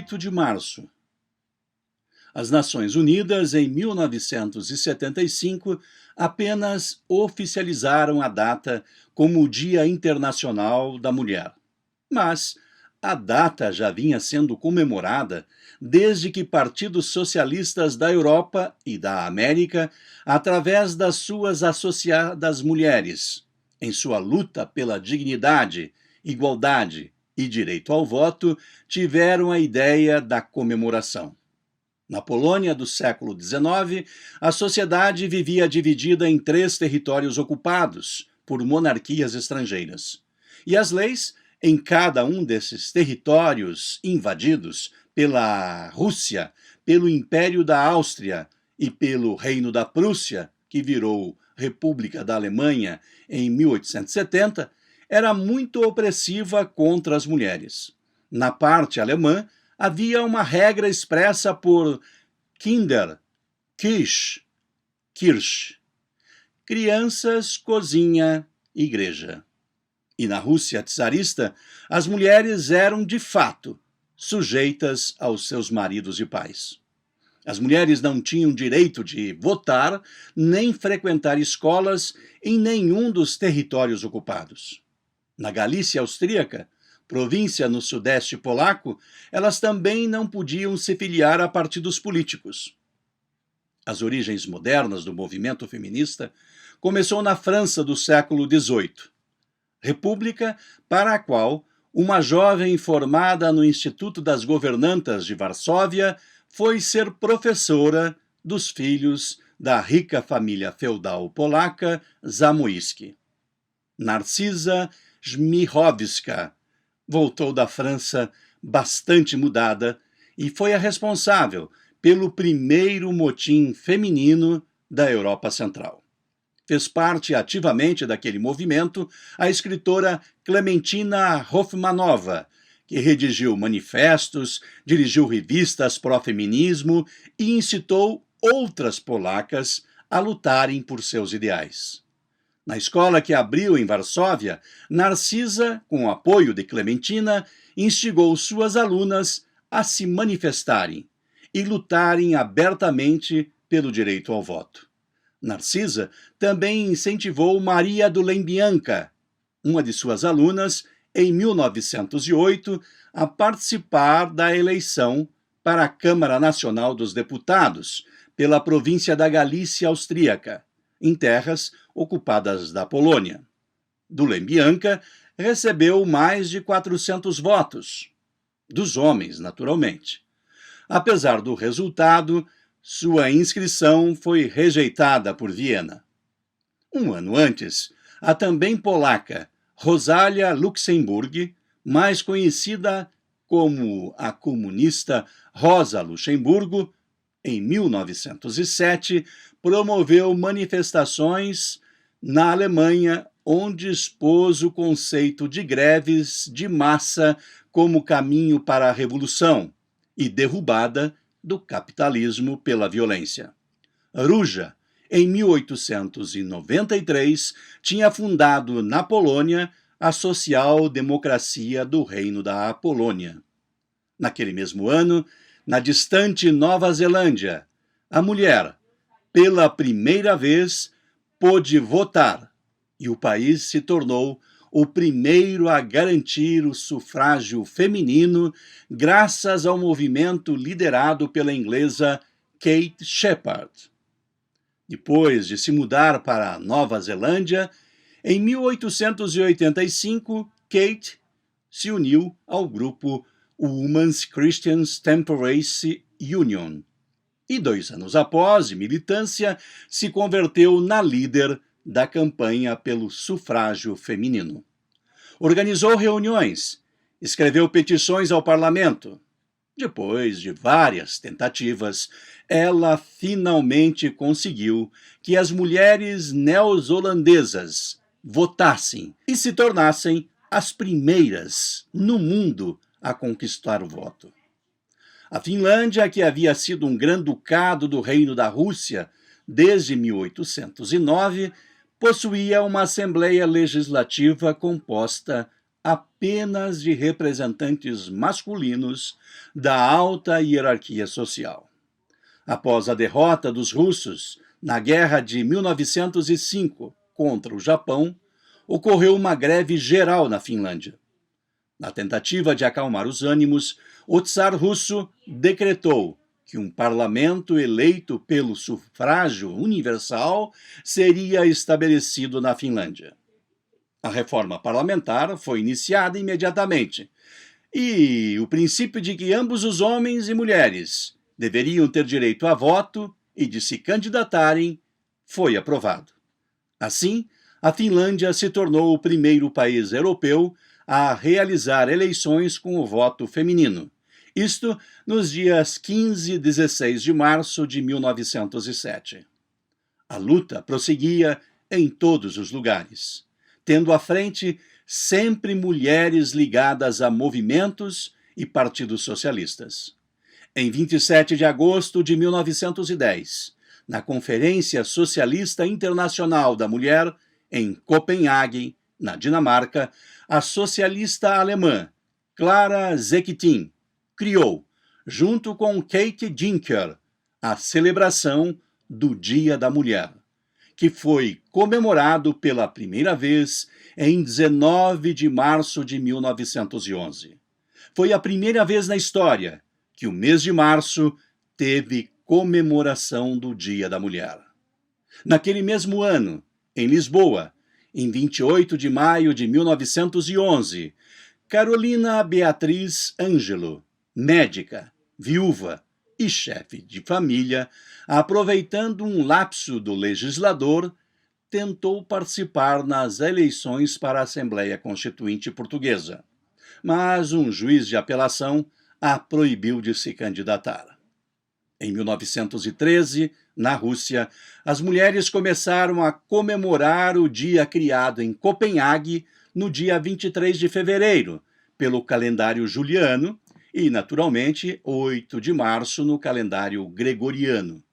8 de março. As Nações Unidas, em 1975, apenas oficializaram a data como o Dia Internacional da Mulher. Mas a data já vinha sendo comemorada desde que partidos socialistas da Europa e da América, através das suas associadas mulheres, em sua luta pela dignidade, igualdade e direito ao voto, tiveram a ideia da comemoração. Na Polônia do século XIX, a sociedade vivia dividida em 3 territórios ocupados por monarquias estrangeiras. E as leis, em cada um desses territórios invadidos pela Rússia, pelo Império da Áustria e pelo Reino da Prússia, que virou República da Alemanha em 1870, era muito opressiva contra as mulheres. Na parte alemã, havia uma regra expressa por Kinder, Küche, Kirche, crianças, cozinha, igreja. E na Rússia czarista, as mulheres eram, de fato, sujeitas aos seus maridos e pais. As mulheres não tinham direito de votar nem frequentar escolas em nenhum dos territórios ocupados. Na Galícia austríaca, província no sudeste polaco, elas também não podiam se filiar a partidos políticos. As origens modernas do movimento feminista começou na França do século XVIII, república para a qual uma jovem formada no Instituto das Governantas de Varsóvia foi ser professora dos filhos da rica família feudal polaca Zamoyski. Narcisa Żmichowska voltou da França bastante mudada e foi a responsável pelo primeiro motim feminino da Europa Central. Fez parte ativamente daquele movimento a escritora Klementina Hofmanova, que redigiu manifestos, dirigiu revistas pró-feminismo e incitou outras polacas a lutarem por seus ideais. Na escola que abriu em Varsóvia, Narcisa, com o apoio de Klementina, instigou suas alunas a se manifestarem e lutarem abertamente pelo direito ao voto. Narcisa também incentivou Maria do Lembianca, uma de suas alunas, em 1908, a participar da eleição para a Câmara Nacional dos Deputados, pela província da Galícia Austríaca, em terras ocupadas da Polônia. Do Lembianca recebeu mais de 400 votos, dos homens, naturalmente. Apesar do resultado, sua inscrição foi rejeitada por Viena. Um ano antes, a também polaca Rosalia Luxemburg, mais conhecida como a comunista Rosa Luxemburgo, em 1907, promoveu manifestações na Alemanha, onde expôs o conceito de greves de massa como caminho para a revolução e derrubada do capitalismo pela violência. Ruja, em 1893, tinha fundado na Polônia a Social-Democracia do Reino da Polônia. Naquele mesmo ano, na distante Nova Zelândia, a mulher, pela primeira vez, pôde votar e o país se tornou o primeiro a garantir o sufrágio feminino graças ao movimento liderado pela inglesa Kate Sheppard. Depois de se mudar para a Nova Zelândia, em 1885, Kate se uniu ao grupo Women's Christian Temperance Union e 2 anos após, de militância, se converteu na líder da campanha pelo sufrágio feminino. Organizou reuniões, escreveu petições ao parlamento. Depois de várias tentativas, ela finalmente conseguiu que as mulheres neozelandesas votassem e se tornassem as primeiras no mundo a conquistar o voto. A Finlândia, que havia sido um grã-ducado do Reino da Rússia desde 1809, possuía uma Assembleia Legislativa composta apenas de representantes masculinos da alta hierarquia social. Após a derrota dos russos na Guerra de 1905 contra o Japão, ocorreu uma greve geral na Finlândia. Na tentativa de acalmar os ânimos, o czar russo decretou que um parlamento eleito pelo sufrágio universal seria estabelecido na Finlândia. A reforma parlamentar foi iniciada imediatamente, e o princípio de que ambos os homens e mulheres deveriam ter direito a voto e de se candidatarem foi aprovado. Assim, a Finlândia se tornou o primeiro país europeu a realizar eleições com o voto feminino, isto nos dias 15 e 16 de março de 1907. A luta prosseguia em todos os lugares, tendo à frente sempre mulheres ligadas a movimentos e partidos socialistas. Em 27 de agosto de 1910, na Conferência Socialista Internacional da Mulher, em Copenhague, na Dinamarca, a socialista alemã Clara Zetkin criou, junto com Kate Jinker, a celebração do Dia da Mulher, que foi comemorado pela primeira vez em 19 de março de 1911. Foi a primeira vez na história que o mês de março teve comemoração do Dia da Mulher. Naquele mesmo ano, em Lisboa, em 28 de maio de 1911, Carolina Beatriz Ângelo, médica, viúva e chefe de família, aproveitando um lapso do legislador, tentou participar nas eleições para a Assembleia Constituinte Portuguesa, mas um juiz de apelação a proibiu de se candidatar. Em 1913, na Rússia, as mulheres começaram a comemorar o dia criado em Copenhague no dia 23 de fevereiro, pelo calendário juliano, e, naturalmente, 8 de março no calendário gregoriano.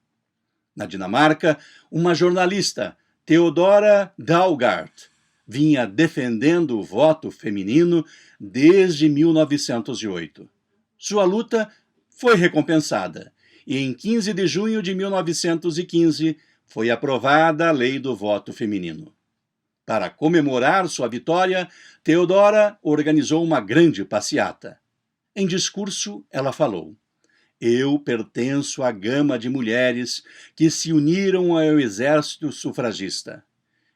Na Dinamarca, uma jornalista, Theodora Dalgaard, vinha defendendo o voto feminino desde 1908. Sua luta foi recompensada, e em 15 de junho de 1915 foi aprovada a Lei do Voto Feminino. Para comemorar sua vitória, Theodora organizou uma grande passeata. Em discurso, ela falou: "Eu pertenço à gama de mulheres que se uniram ao exército sufragista.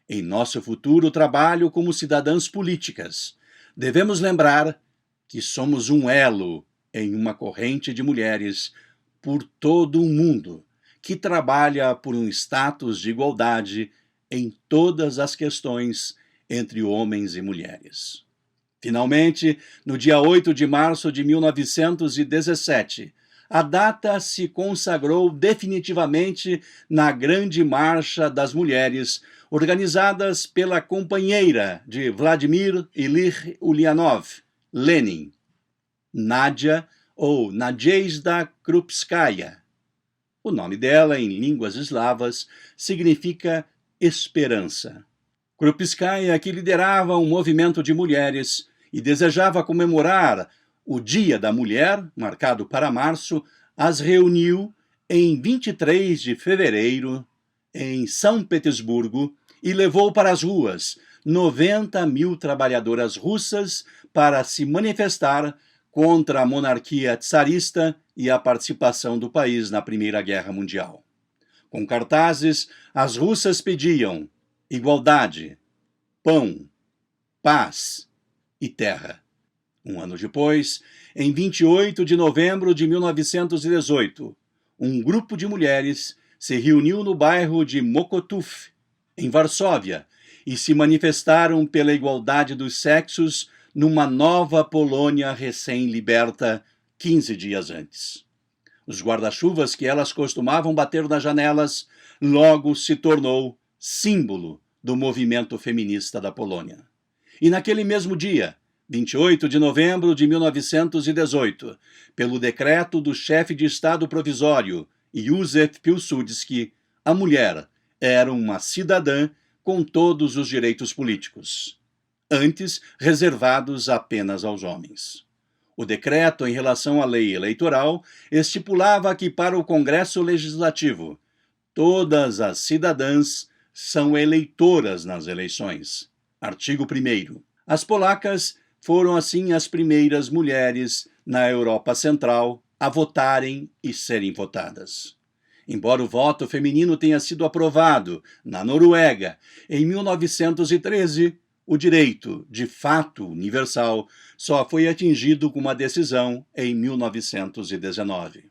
Em nosso futuro trabalho como cidadãs políticas, devemos lembrar que somos um elo em uma corrente de mulheres por todo o mundo que trabalha por um status de igualdade em todas as questões entre homens e mulheres." Finalmente, no dia 8 de março de 1917, a data se consagrou definitivamente na Grande Marcha das Mulheres, organizadas pela companheira de Vladimir Ilich Ulyanov, Lenin, Nadia ou Nadezhda Krupskaya. O nome dela, em línguas eslavas, significa esperança. Krupskaya, que liderava um movimento de mulheres e desejava comemorar o Dia da Mulher, marcado para março, as reuniu em 23 de fevereiro em São Petersburgo e levou para as ruas 90.000 trabalhadoras russas para se manifestar contra a monarquia czarista e a participação do país na Primeira Guerra Mundial. Com cartazes, as russas pediam igualdade, pão, paz e terra. Um ano depois, em 28 de novembro de 1918, um grupo de mulheres se reuniu no bairro de Mokotów, em Varsóvia, e se manifestaram pela igualdade dos sexos numa nova Polônia recém-liberta 15 dias antes. Os guarda-chuvas que elas costumavam bater nas janelas logo se tornou símbolo do movimento feminista da Polônia. E naquele mesmo dia, 28 de novembro de 1918, pelo decreto do chefe de Estado provisório, Józef Piłsudski, a mulher era uma cidadã com todos os direitos políticos. antes reservados apenas aos homens. O decreto em relação à lei eleitoral estipulava que para o Congresso Legislativo, todas as cidadãs são eleitoras nas eleições. Artigo 1º. As polacas foram assim as primeiras mulheres na Europa Central a votarem e serem votadas. Embora o voto feminino tenha sido aprovado na Noruega em 1913, o direito, de fato universal, só foi atingido com uma decisão em 1919.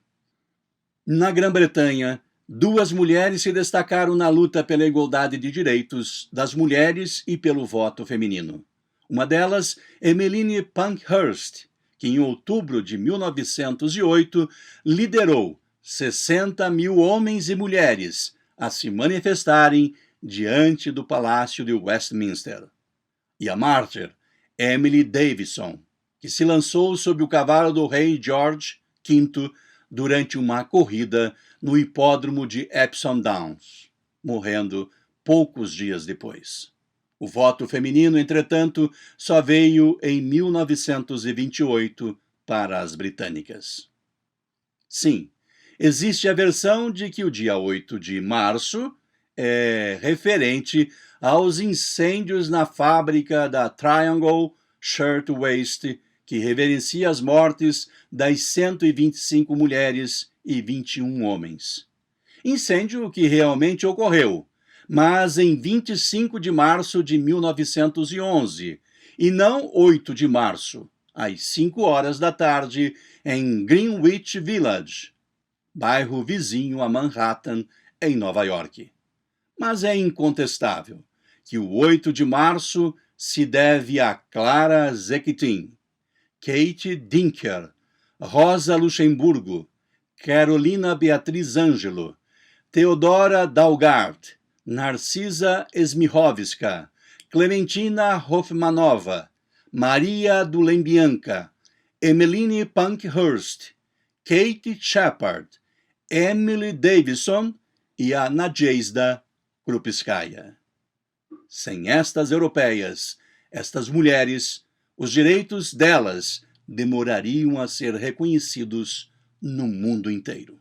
Na Grã-Bretanha, 2 mulheres se destacaram na luta pela igualdade de direitos das mulheres e pelo voto feminino. Uma delas, Emmeline Pankhurst, que em outubro de 1908 liderou 60 mil homens e mulheres a se manifestarem diante do Palácio de Westminster. E a mártir, Emily Davison, que se lançou sob o cavalo do rei George V durante uma corrida no hipódromo de Epsom Downs, morrendo poucos dias depois. O voto feminino, entretanto, só veio em 1928 para as britânicas. Sim, existe a versão de que o dia 8 de março é referente aos incêndios na fábrica da Triangle Shirtwaist, que reverencia as mortes das 125 mulheres e 21 homens. Incêndio que realmente ocorreu, mas em 25 de março de 1911, e não 8 de março, às 5 horas da tarde, em Greenwich Village, bairro vizinho a Manhattan, em Nova York. Mas é incontestável que o 8 de março se deve a Clara Zetkin, Kate Dinker, Rosa Luxemburgo, Carolina Beatriz Ângelo, Theodora Dalgard, Narcisa Smichowska, Clementina Hofmanova, Maria Dulembianca, Emmeline Pankhurst, Kate Shepard, Emily Davison e a Nadezhda Krupskaya. Sem estas europeias, estas mulheres, os direitos delas demorariam a ser reconhecidos no mundo inteiro.